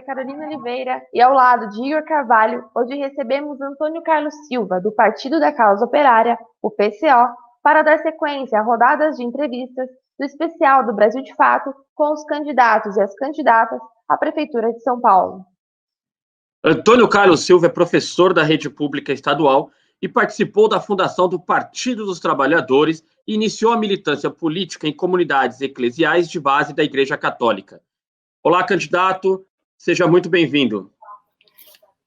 Carolina Oliveira e ao lado de Igor Carvalho, hoje recebemos Antônio Carlos Silva, do Partido da Causa Operária, o PCO, para dar sequência a rodadas de entrevistas do especial do Brasil de Fato com os candidatos e as candidatas à Prefeitura de São Paulo. Antônio Carlos Silva é professor da rede pública estadual e participou da fundação do Partido dos Trabalhadores e iniciou a militância política em comunidades eclesiais de base da Igreja Católica. Olá, candidato, seja muito bem-vindo.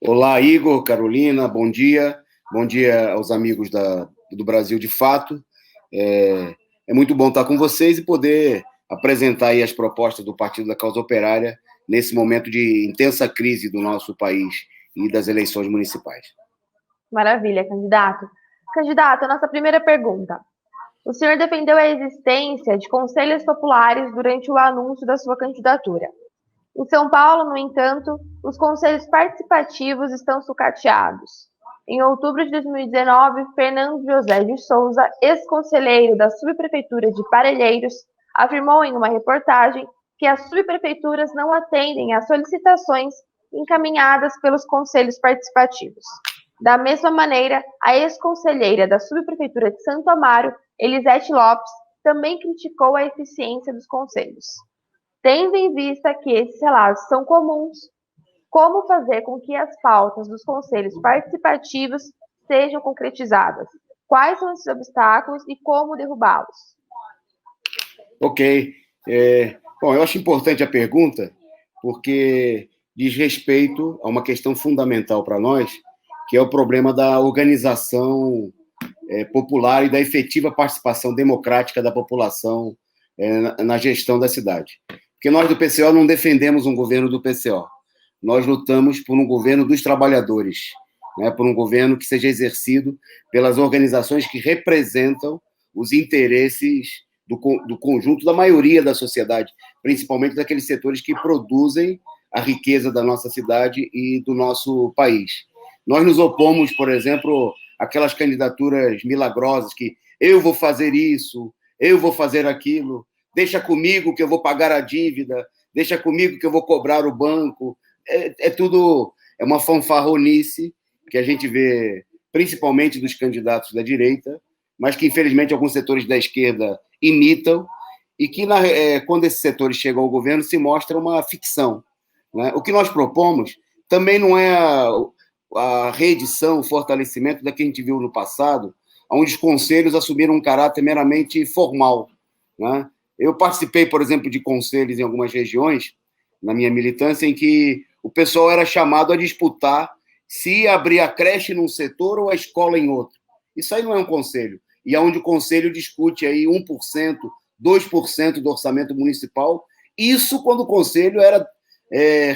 Olá, Igor, Carolina, bom dia. Bom dia aos amigos do Brasil de Fato. É muito bom estar com vocês e poder apresentar aí as propostas do Partido da Causa Operária nesse momento de intensa crise do nosso país e das eleições municipais. Maravilha, candidato. Candidato, a nossa primeira pergunta. O senhor defendeu a existência de conselhos populares durante o anúncio da sua candidatura. Em São Paulo, no entanto, os conselhos participativos estão sucateados. Em outubro de 2019, Fernando José de Souza, ex-conselheiro da subprefeitura de Parelheiros, afirmou em uma reportagem que as subprefeituras não atendem às solicitações encaminhadas pelos conselhos participativos. Da mesma maneira, a ex-conselheira da subprefeitura de Santo Amaro, Elisete Lopes, também criticou a eficiência dos conselhos. Tendo em vista que esses relatos são comuns, como fazer com que as pautas dos conselhos participativos sejam concretizadas? Quais são esses obstáculos e como derrubá-los? Ok. Bom, eu acho importante a pergunta, porque diz respeito a uma questão fundamental para nós, que é o problema da organização popular e da efetiva participação democrática da população na gestão da cidade. Porque nós do PCO não defendemos um governo do PCO. Nós lutamos por um governo dos trabalhadores, né, por um governo que seja exercido pelas organizações que representam os interesses do conjunto da maioria da sociedade, principalmente daqueles setores que produzem a riqueza da nossa cidade e do nosso país. Nós nos opomos, por exemplo, àquelas candidaturas milagrosas que eu vou fazer isso, eu vou fazer aquilo, deixa comigo que eu vou pagar a dívida, deixa comigo que eu vou cobrar o banco. Tudo uma fanfarronice que a gente vê principalmente dos candidatos da direita, mas que, infelizmente, alguns setores da esquerda imitam e que, quando esses setores chegam ao governo, se mostra uma ficção, né? O que nós propomos também não é a reedição, o fortalecimento da que a gente viu no passado, onde os conselhos assumiram um caráter meramente formal, né? Eu participei, por exemplo, de conselhos em algumas regiões, na minha militância, em que o pessoal era chamado a disputar se ia abrir a creche num setor ou a escola em outro. Isso aí não é um conselho. E é onde o conselho discute aí 1%, 2% do orçamento municipal, isso quando o conselho era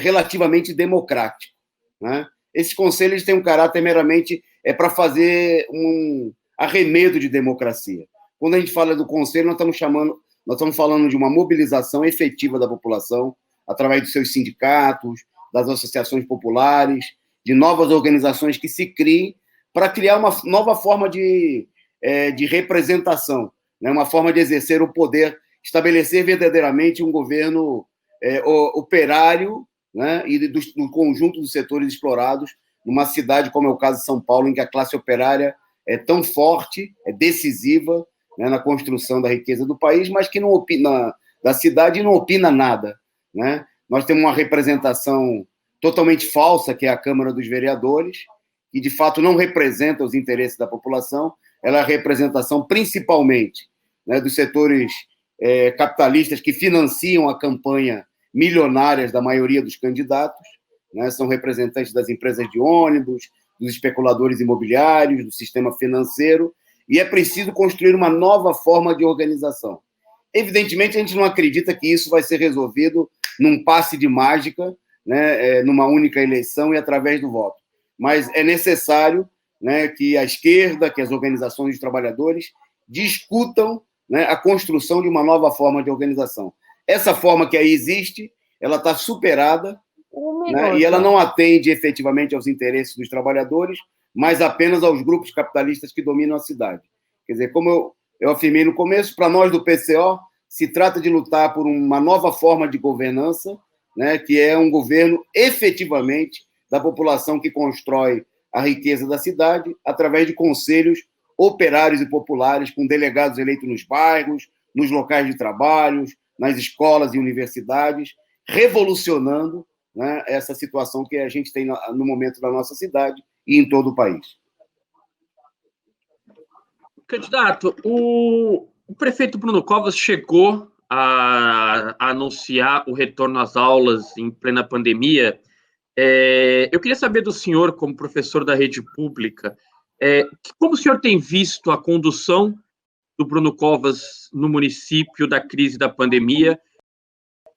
relativamente democrático, né? Esses conselhos têm um caráter meramente para fazer um arremedo de democracia. Quando a gente fala do conselho, nós estamos falando de uma mobilização efetiva da população, através dos seus sindicatos, das associações populares, de novas organizações que se criem para criar uma nova forma de representação, né? Uma forma de exercer o poder, estabelecer verdadeiramente um governo operário, né? E do conjunto dos setores explorados, numa cidade como é o caso de São Paulo, em que a classe operária é tão forte, é decisiva, né, na construção da riqueza do país, mas que não opina da cidade e não opina nada, né? Nós temos uma representação totalmente falsa, que é a Câmara dos Vereadores, que de fato não representa os interesses da população. Ela é a representação principalmente, né, dos setores capitalistas que financiam a campanha milionárias da maioria dos candidatos, né? São representantes das empresas de ônibus, dos especuladores imobiliários, do sistema financeiro, e é preciso construir uma nova forma de organização. Evidentemente, a gente não acredita que isso vai ser resolvido num passe de mágica, né, numa única eleição e através do voto. Mas é necessário, né, que a esquerda, que as organizações de trabalhadores discutam, né, a construção de uma nova forma de organização. Essa forma que aí existe, ela está superada, né, e ela não atende efetivamente aos interesses dos trabalhadores, mas apenas aos grupos capitalistas que dominam a cidade. Quer dizer, como eu afirmei no começo, para nós do PCO, se trata de lutar por uma nova forma de governança, né, que é um governo efetivamente da população que constrói a riqueza da cidade através de conselhos operários e populares com delegados eleitos nos bairros, nos locais de trabalho, nas escolas e universidades, revolucionando, né, essa situação que a gente tem no momento da nossa cidade e em todo o país. Candidato, o prefeito Bruno Covas chegou a anunciar o retorno às aulas em plena pandemia. Eu queria saber do senhor, como professor da rede pública, como o senhor tem visto a condução do Bruno Covas no município da crise da pandemia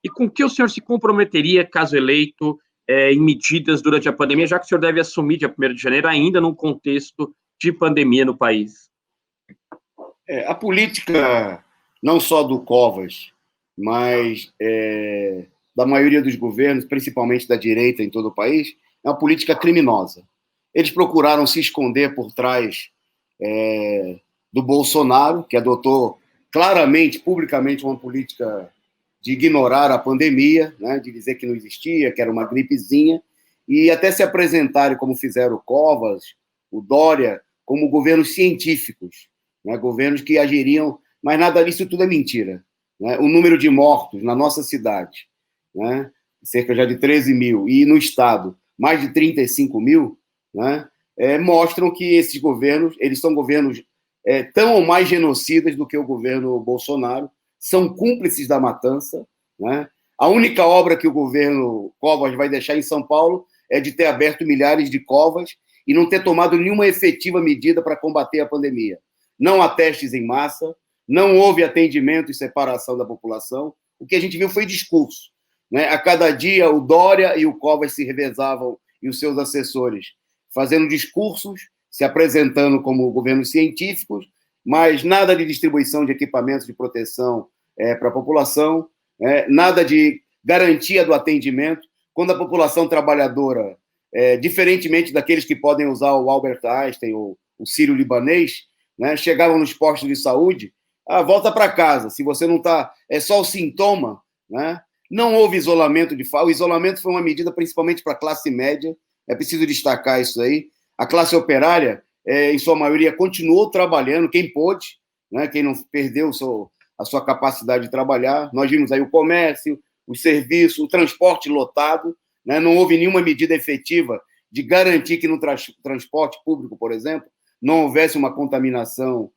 e com que o senhor se comprometeria, caso eleito, em medidas durante a pandemia, já que o senhor deve assumir dia 1º de janeiro, ainda num contexto de pandemia no país? A política, não só do Covas, mas da maioria dos governos, principalmente da direita em todo o país, é uma política criminosa. Eles procuraram se esconder por trás do Bolsonaro, que adotou claramente, publicamente, uma política de ignorar a pandemia, né, de dizer que não existia, que era uma gripezinha, e até se apresentarem, como fizeram o Covas, o Dória, como governos científicos, né, governos que agiriam, mas nada disso tudo é mentira. Né? O número de mortos na nossa cidade, né, cerca já de 13 mil, e no Estado, mais de 35 mil, né, mostram que esses governos, eles são governos tão ou mais genocidas do que o governo Bolsonaro, são cúmplices da matança. Né? A única obra que o governo Covas vai deixar em São Paulo é de ter aberto milhares de covas e não ter tomado nenhuma efetiva medida para combater a pandemia. Não há testes em massa, não houve atendimento e separação da população. O que a gente viu foi discurso. Né? A cada dia, o Dória e o Covas se revezavam, e os seus assessores, fazendo discursos, se apresentando como governos científicos, mas nada de distribuição de equipamentos de proteção para a população, nada de garantia do atendimento, quando a população trabalhadora, diferentemente daqueles que podem usar o Albert Einstein ou o sírio-libanês, né, chegavam nos postos de saúde, volta para casa, se você não está, é só o sintoma, né? Não houve isolamento de fato, o isolamento foi uma medida principalmente para a classe média, é preciso destacar isso aí. A classe operária, em sua maioria, continuou trabalhando, quem pôde, né, quem não perdeu a sua capacidade de trabalhar. Nós vimos aí o comércio, os serviços, o transporte lotado, né, não houve nenhuma medida efetiva de garantir que no transporte público, por exemplo, não houvesse uma contaminação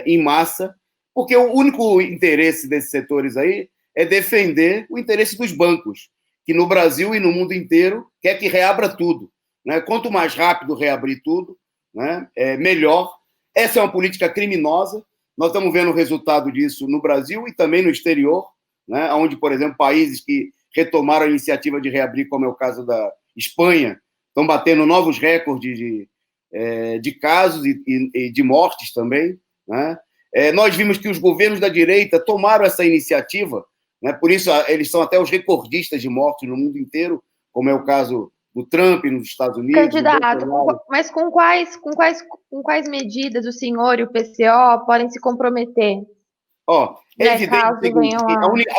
em massa, porque o único interesse desses setores aí é defender o interesse dos bancos, que no Brasil e no mundo inteiro quer que reabra tudo. Né? Quanto mais rápido reabrir tudo, né, melhor. Essa é uma política criminosa. Nós estamos vendo o resultado disso no Brasil e também no exterior, né, onde, por exemplo, países que retomaram a iniciativa de reabrir, como é o caso da Espanha, estão batendo novos recordes de casos e de mortes também. Né? Nós vimos que os governos da direita tomaram essa iniciativa, né? Por isso eles são até os recordistas de mortes no mundo inteiro, como é o caso do Trump nos Estados Unidos. Candidato, mas com quais medidas o senhor e o PCO podem se comprometer? É evidente o seguinte, que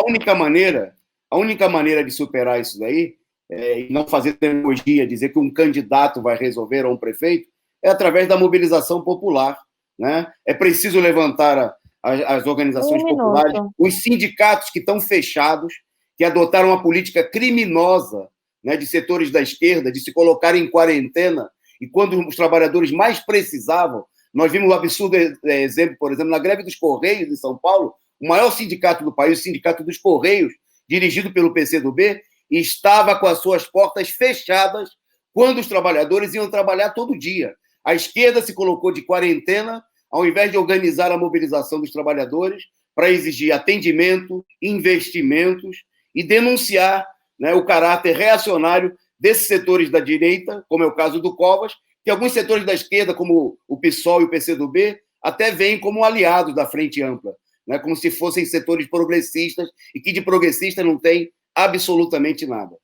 a única maneira de superar isso daí, e não fazer demagogia, dizer que um candidato vai resolver ou um prefeito, é através da mobilização popular. Né? É preciso levantar as organizações populares, os sindicatos que estão fechados, que adotaram uma política criminosa, né, de setores da esquerda, de se colocar em quarentena, e quando os trabalhadores mais precisavam, nós vimos um absurdo exemplo, por exemplo, na greve dos Correios em São Paulo, o maior sindicato do país, o Sindicato dos Correios, dirigido pelo PCdoB, estava com as suas portas fechadas quando os trabalhadores iam trabalhar todo dia. A esquerda se colocou de quarentena, ao invés de organizar a mobilização dos trabalhadores para exigir atendimento, investimentos e denunciar, né, o caráter reacionário desses setores da direita, como é o caso do Covas, que alguns setores da esquerda, como o PSOL e o PCdoB, até veem como aliados da Frente Ampla, né, como se fossem setores progressistas e que de progressista não tem absolutamente nada.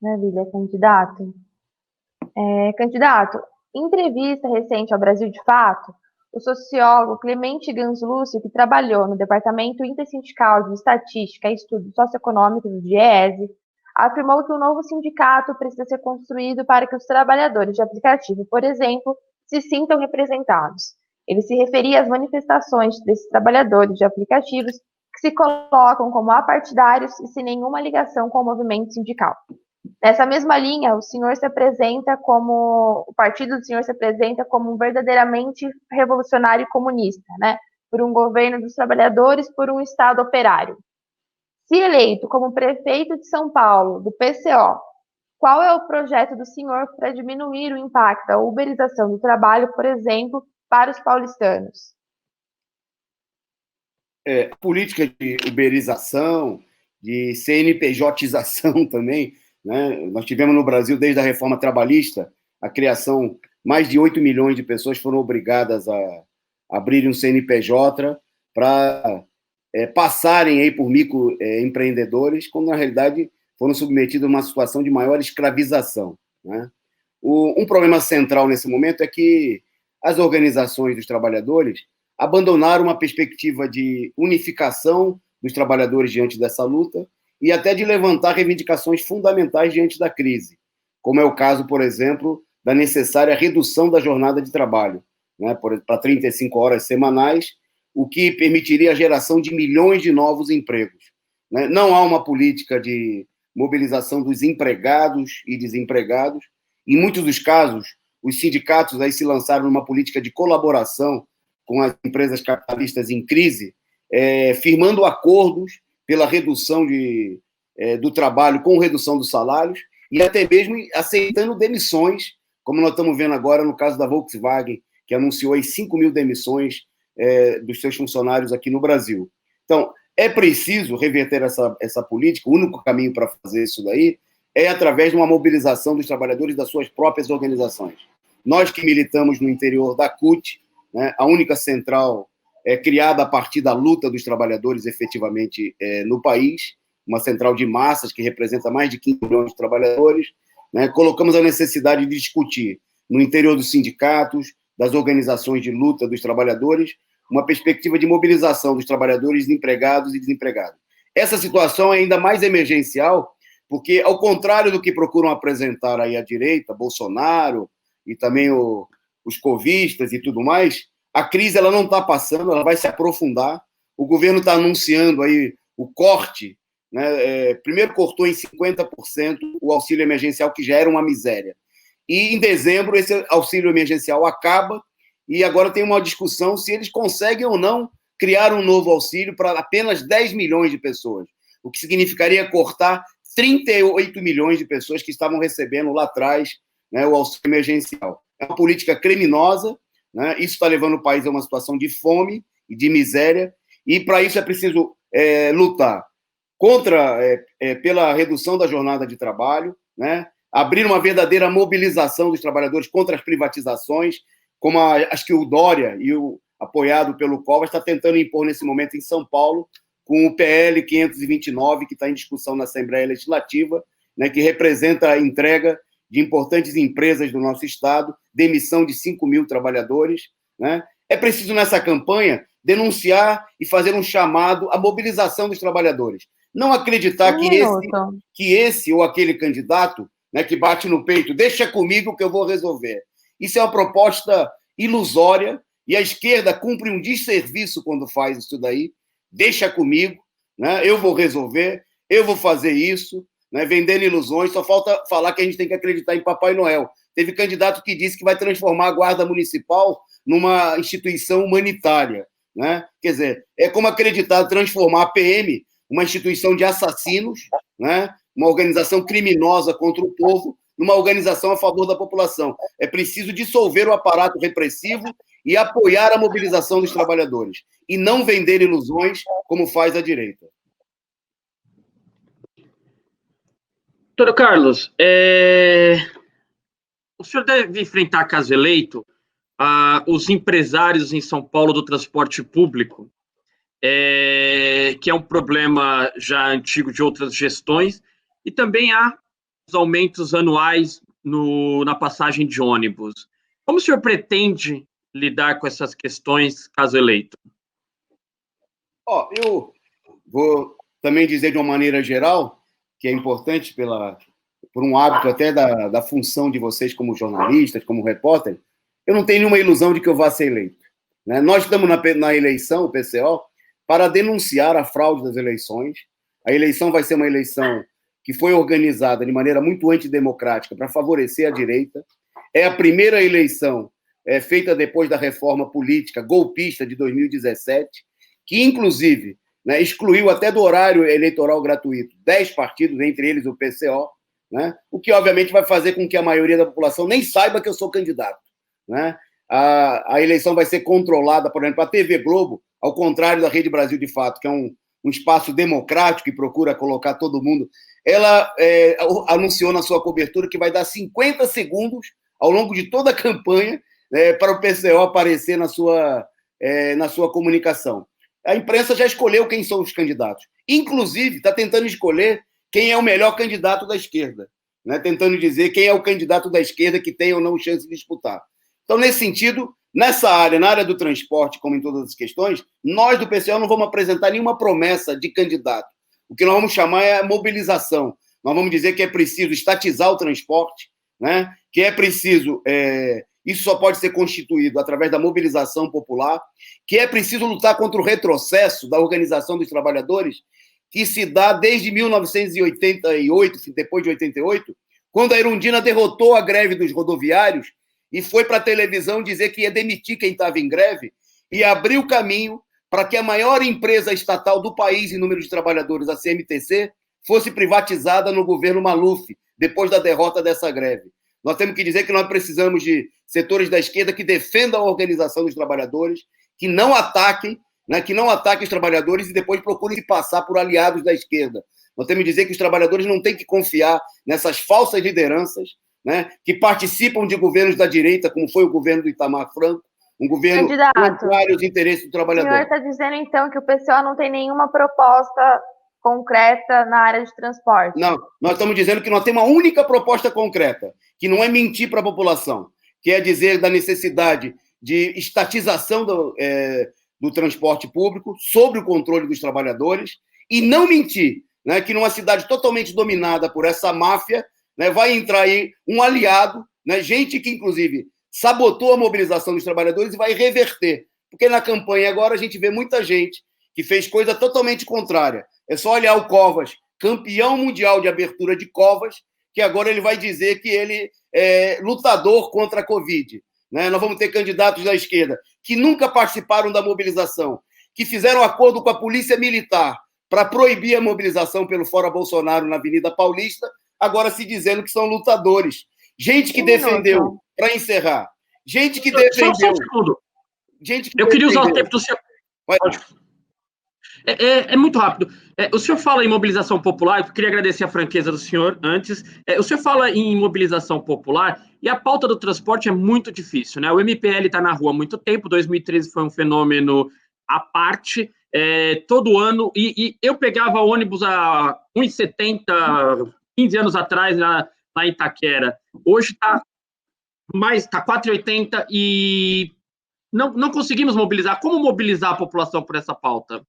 Maravilha, candidato. Candidato, em entrevista recente ao Brasil de Fato, O sociólogo Clemente Ganslúcio, que trabalhou no Departamento Intersindical de Estatística e Estudos Socioeconômicos do DIEESE, afirmou que um novo sindicato precisa ser construído para que os trabalhadores de aplicativo, por exemplo, se sintam representados. Ele se referia às manifestações desses trabalhadores de aplicativos que se colocam como apartidários e sem nenhuma ligação com o movimento sindical. Nessa mesma linha, o partido do senhor se apresenta como um verdadeiramente revolucionário e comunista, né? Por um governo dos trabalhadores, por um Estado operário. Se eleito como prefeito de São Paulo, do PCO, qual é o projeto do senhor para diminuir o impacto da uberização do trabalho, por exemplo, para os paulistanos? Política de uberização, de CNPJização também, né? Nós tivemos no Brasil, desde a reforma trabalhista, a criação, mais de 8 milhões de pessoas foram obrigadas a abrirem um CNPJ para passarem aí por microempreendedores, quando na realidade foram submetidos a uma situação de maior escravização, né? Um problema central nesse momento é que as organizações dos trabalhadores abandonaram uma perspectiva de unificação dos trabalhadores diante dessa luta e até de levantar reivindicações fundamentais diante da crise, como é o caso, por exemplo, da necessária redução da jornada de trabalho, né, para 35 horas semanais, o que permitiria a geração de milhões de novos empregos, né? Não há uma política de mobilização dos empregados e desempregados. Em muitos dos casos, os sindicatos aí se lançaram numa política de colaboração com as empresas capitalistas em crise, firmando acordos pela redução do trabalho com redução dos salários e até mesmo aceitando demissões, como nós estamos vendo agora no caso da Volkswagen, que anunciou aí 5 mil demissões dos seus funcionários aqui no Brasil. Então, é preciso reverter essa política. O único caminho para fazer isso daí é através de uma mobilização dos trabalhadores das suas próprias organizações. Nós que militamos no interior da CUT, né, a única central criada a partir da luta dos trabalhadores efetivamente no país, uma central de massas que representa mais de 15 milhões de trabalhadores, né, colocamos a necessidade de discutir no interior dos sindicatos, das organizações de luta dos trabalhadores, uma perspectiva de mobilização dos trabalhadores empregados e desempregados. Essa situação é ainda mais emergencial, porque, ao contrário do que procuram apresentar aí a direita, Bolsonaro e também os covistas e tudo mais, a crise ela não está passando, ela vai se aprofundar. O governo está anunciando aí o corte, né? Primeiro cortou em 50% o auxílio emergencial, que já era uma miséria. E em dezembro esse auxílio emergencial acaba e agora tem uma discussão se eles conseguem ou não criar um novo auxílio para apenas 10 milhões de pessoas, o que significaria cortar 38 milhões de pessoas que estavam recebendo lá atrás, né, o auxílio emergencial. É uma política criminosa, né? Isso está levando o país a uma situação de fome e de miséria, e para isso é preciso lutar pela redução da jornada de trabalho, né? Abrir uma verdadeira mobilização dos trabalhadores contra as privatizações, como acho que o Dória, apoiado pelo Covas, está tentando impor nesse momento em São Paulo, com o PL 529, que está em discussão na Assembleia Legislativa, né, que representa a entrega de importantes empresas do nosso Estado, demissão de 5 mil trabalhadores, né? É preciso, nessa campanha, denunciar e fazer um chamado à mobilização dos trabalhadores. Não acreditar que esse ou aquele candidato, né, que bate no peito, deixa comigo que eu vou resolver. Isso é uma proposta ilusória e a esquerda cumpre um desserviço quando faz isso daí. Deixa comigo, né, eu vou resolver, eu vou fazer isso, né, vendendo ilusões. Só falta falar que a gente tem que acreditar em Papai Noel. Teve candidato que disse que vai transformar a Guarda Municipal numa instituição humanitária, né? Quer dizer, é como acreditar, transformar a PM, uma instituição de assassinos, né, uma organização criminosa contra o povo, numa organização a favor da população. É preciso dissolver o aparato repressivo e apoiar a mobilização dos trabalhadores, e não vender ilusões como faz a direita. Doutor Carlos, o senhor deve enfrentar, caso eleito, os empresários em São Paulo do transporte público, que é um problema já antigo de outras gestões, e também há os aumentos anuais na passagem de ônibus. Como o senhor pretende lidar com essas questões caso eleito? Eu vou também dizer de uma maneira geral, que é importante por um hábito até da função de vocês como jornalistas, como repórteres, eu não tenho nenhuma ilusão de que eu vá ser eleito. Né? Nós estamos na eleição, o PCO, para denunciar a fraude das eleições. A eleição vai ser uma eleição que foi organizada de maneira muito antidemocrática para favorecer a direita. É a primeira eleição feita depois da reforma política golpista de 2017, que, inclusive, né, excluiu até do horário eleitoral gratuito 10 partidos, entre eles o PCO, né, o que, obviamente, vai fazer com que a maioria da população nem saiba que eu sou candidato. Né? A eleição vai ser controlada, por exemplo, a TV Globo, ao contrário da Rede Brasil de Fato, que é um espaço democrático e procura colocar todo mundo, ela anunciou na sua cobertura que vai dar 50 segundos ao longo de toda a campanha para o PCO aparecer na sua comunicação. A imprensa já escolheu quem são os candidatos. Inclusive, está tentando escolher quem é o melhor candidato da esquerda, né? Tentando dizer quem é o candidato da esquerda que tem ou não chance de disputar. Então, nesse sentido, nessa área, na área do transporte, como em todas as questões, nós do PCO não vamos apresentar nenhuma promessa de candidato. O que nós vamos chamar é mobilização. Nós vamos dizer que é preciso estatizar o transporte, né? Que é preciso... isso só pode ser constituído através da mobilização popular, que é preciso lutar contra o retrocesso da organização dos trabalhadores, que se dá desde 1988, depois de 88, quando a Erundina derrotou a greve dos rodoviários e foi para a televisão dizer que ia demitir quem estava em greve e abriu caminho para que a maior empresa estatal do país em número de trabalhadores, a CMTC, fosse privatizada no governo Maluf, depois da derrota dessa greve. Nós temos que dizer que nós precisamos de setores da esquerda que defendam a organização dos trabalhadores, que não ataquem os trabalhadores e depois procurem se passar por aliados da esquerda. Nós temos que dizer que os trabalhadores não têm que confiar nessas falsas lideranças, né, que participam de governos da direita, como foi o governo do Itamar Franco, um governo contrário aos interesses do trabalhador. O senhor está dizendo, então, que o PCO não tem nenhuma proposta concreta na área de transporte? Não, nós estamos dizendo que nós temos uma única proposta concreta, que não é mentir para a população, que é dizer da necessidade de estatização do transporte público, sob o controle dos trabalhadores, e não mentir, né, que numa cidade totalmente dominada por essa máfia, né, vai entrar aí um aliado, né, gente que, inclusive, sabotou a mobilização dos trabalhadores e vai reverter. Porque na campanha agora a gente vê muita gente que fez coisa totalmente contrária. É só olhar o Covas, campeão mundial de abertura de covas, que agora ele vai dizer que ele é lutador contra a Covid. Né? Nós vamos ter candidatos da esquerda que nunca participaram da mobilização, que fizeram acordo com a polícia militar para proibir a mobilização pelo Fora Bolsonaro na Avenida Paulista, agora se dizendo que são lutadores. Gente que defendeu, para encerrar, gente que defendeu... Só um segundo. Eu queria usar o tempo do senhor... É muito rápido. O senhor fala em mobilização popular, eu queria agradecer a franqueza do senhor antes. O senhor fala em mobilização popular e a pauta do transporte é muito difícil, né? O MPL está na rua há muito tempo, 2013 foi um fenômeno à parte, todo ano, e eu pegava ônibus a 1,70, 15 anos atrás, lá em Itaquera. Hoje está 4,80 e não conseguimos mobilizar. Como mobilizar a população por essa pauta?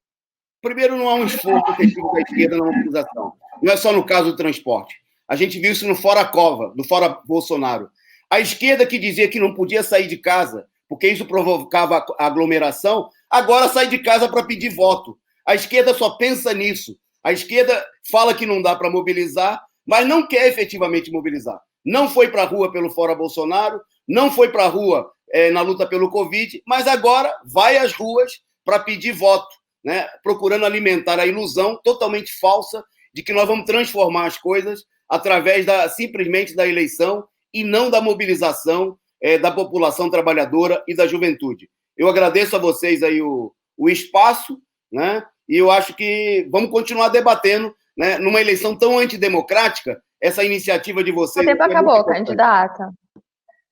Primeiro, não há um esforço efetivo da esquerda na mobilização. Não é só no caso do transporte. A gente viu isso no Fora Cova, do Fora Bolsonaro. A esquerda que dizia que não podia sair de casa, porque isso provocava aglomeração, agora sai de casa para pedir voto. A esquerda só pensa nisso. A esquerda fala que não dá para mobilizar, mas não quer efetivamente mobilizar. Não foi para a rua pelo Fora Bolsonaro, não foi para a rua na luta pelo Covid, mas agora vai às ruas para pedir voto. Né, procurando alimentar a ilusão totalmente falsa de que nós vamos transformar as coisas através simplesmente da eleição e não da mobilização da população trabalhadora e da juventude. Eu agradeço a vocês aí o espaço, né, e eu acho que vamos continuar debatendo, né, numa eleição tão antidemocrática, essa iniciativa de vocês... O tempo acabou, candidata.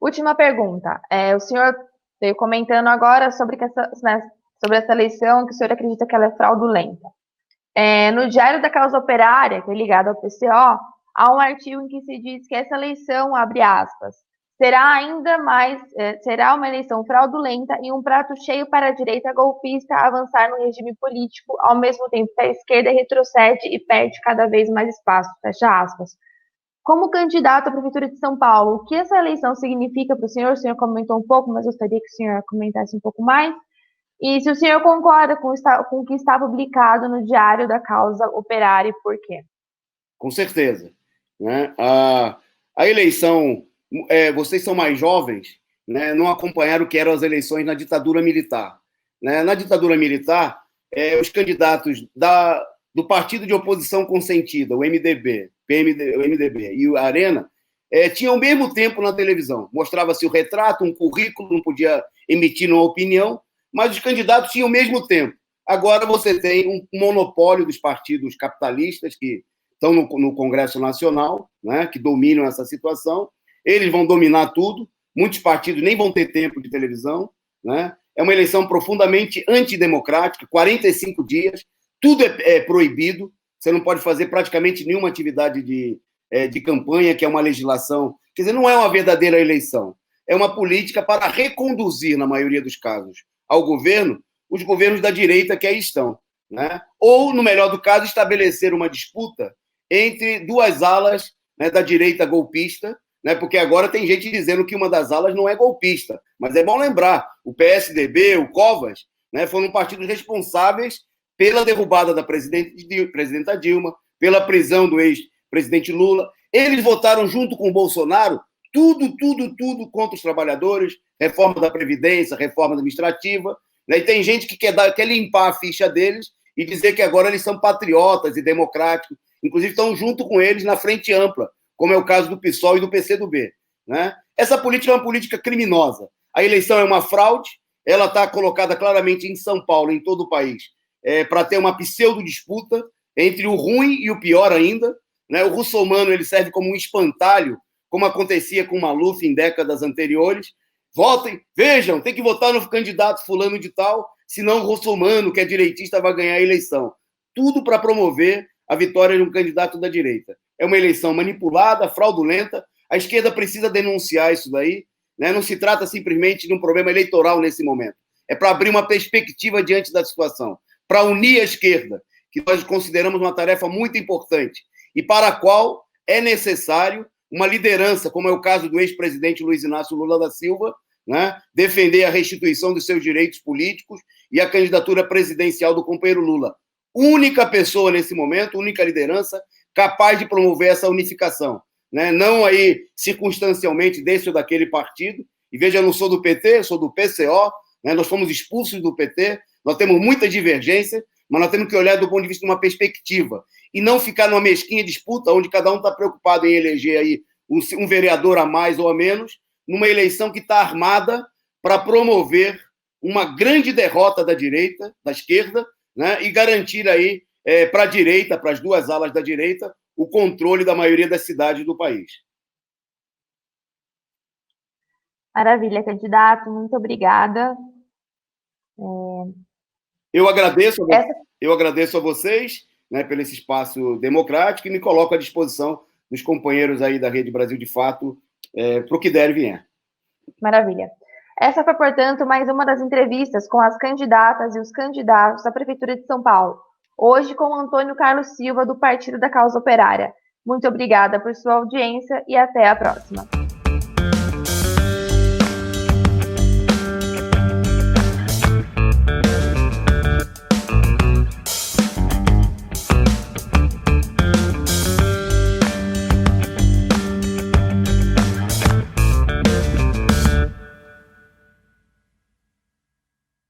Última pergunta. O senhor veio comentando agora sobre essa eleição, que o senhor acredita que ela é fraudulenta. No Diário da Causa Operária, que é ligado ao PCO, há um artigo em que se diz que essa eleição, abre aspas, será uma eleição fraudulenta e um prato cheio para a direita golpista avançar no regime político, ao mesmo tempo que a esquerda retrocede e perde cada vez mais espaço. Fecha aspas. Como candidato à Prefeitura de São Paulo, o que essa eleição significa para o senhor? O senhor comentou um pouco, mas gostaria que o senhor comentasse um pouco mais. E se o senhor concorda com o que está publicado no Diário da Causa Operária e por quê? Com certeza. Né? A eleição, vocês são mais jovens, né? Não acompanharam o que eram as eleições na ditadura militar. Né? Na ditadura militar, os candidatos do partido de oposição consentida, o MDB, o MDB e a Arena, tinham o mesmo tempo na televisão. Mostrava-se o retrato, um currículo, não podia emitir uma opinião, mas os candidatos tinham o mesmo tempo. Agora você tem um monopólio dos partidos capitalistas que estão no Congresso Nacional, né, que dominam essa situação. Eles vão dominar tudo. Muitos partidos nem vão ter tempo de televisão. Né? É uma eleição profundamente antidemocrática, 45 dias, tudo é proibido. Você não pode fazer praticamente nenhuma atividade de campanha, que é uma legislação. Quer dizer, não é uma verdadeira eleição. É uma política para reconduzir, na maioria dos casos, ao governo, os governos da direita que aí estão. Né? Ou, no melhor do caso, estabelecer uma disputa entre duas alas, né, da direita golpista, né, porque agora tem gente dizendo que uma das alas não é golpista. Mas é bom lembrar, o PSDB, o Covas, né, foram partidos responsáveis pela derrubada da presidenta Dilma, pela prisão do ex-presidente Lula. Eles votaram junto com o Bolsonaro tudo contra os trabalhadores, reforma da Previdência, reforma administrativa. Né, e tem gente que quer limpar a ficha deles e dizer que agora eles são patriotas e democráticos. Inclusive estão junto com eles na frente ampla, como é o caso do PSOL e do PCdoB. Né? Essa política é uma política criminosa. A eleição é uma fraude, ela está colocada claramente em São Paulo, em todo o país, para ter uma pseudo-disputa entre o ruim e o pior ainda. Né? O russomano ele serve como um espantalho, como acontecia com o Maluf em décadas anteriores. Votem, vejam, tem que votar no candidato fulano de tal, senão o russomano, que é direitista, vai ganhar a eleição. Tudo para promover a vitória de um candidato da direita. É uma eleição manipulada, fraudulenta. A esquerda precisa denunciar isso daí. Né? Não se trata simplesmente de um problema eleitoral nesse momento. É para abrir uma perspectiva diante da situação, para unir a esquerda, que nós consideramos uma tarefa muito importante, e para a qual é necessário uma liderança, como é o caso do ex-presidente Luiz Inácio Lula da Silva, né? Defender a restituição dos seus direitos políticos e a candidatura presidencial do companheiro Lula. Única pessoa nesse momento, única liderança capaz de promover essa unificação. Né? Não aí circunstancialmente desse ou daquele partido. E veja, eu não sou do PT, sou do PCO, né? Nós fomos expulsos do PT, nós temos muita divergência, mas nós temos que olhar do ponto de vista de uma perspectiva e não ficar numa mesquinha disputa onde cada um está preocupado em eleger aí um vereador a mais ou a menos, numa eleição que está armada para promover uma grande derrota da direita, da esquerda, né, e garantir aí para a direita, para as duas alas da direita, o controle da maioria das cidades do país. Maravilha, candidato, muito obrigada. Eu agradeço a vocês, né, pelo esse espaço democrático e me coloco à disposição dos companheiros aí da Rede Brasil de Fato para o que der e vier. Maravilha. Essa foi, portanto, mais uma das entrevistas com as candidatas e os candidatos à Prefeitura de São Paulo. Hoje com Antônio Carlos Silva, do Partido da Causa Operária. Muito obrigada por sua audiência e até a próxima.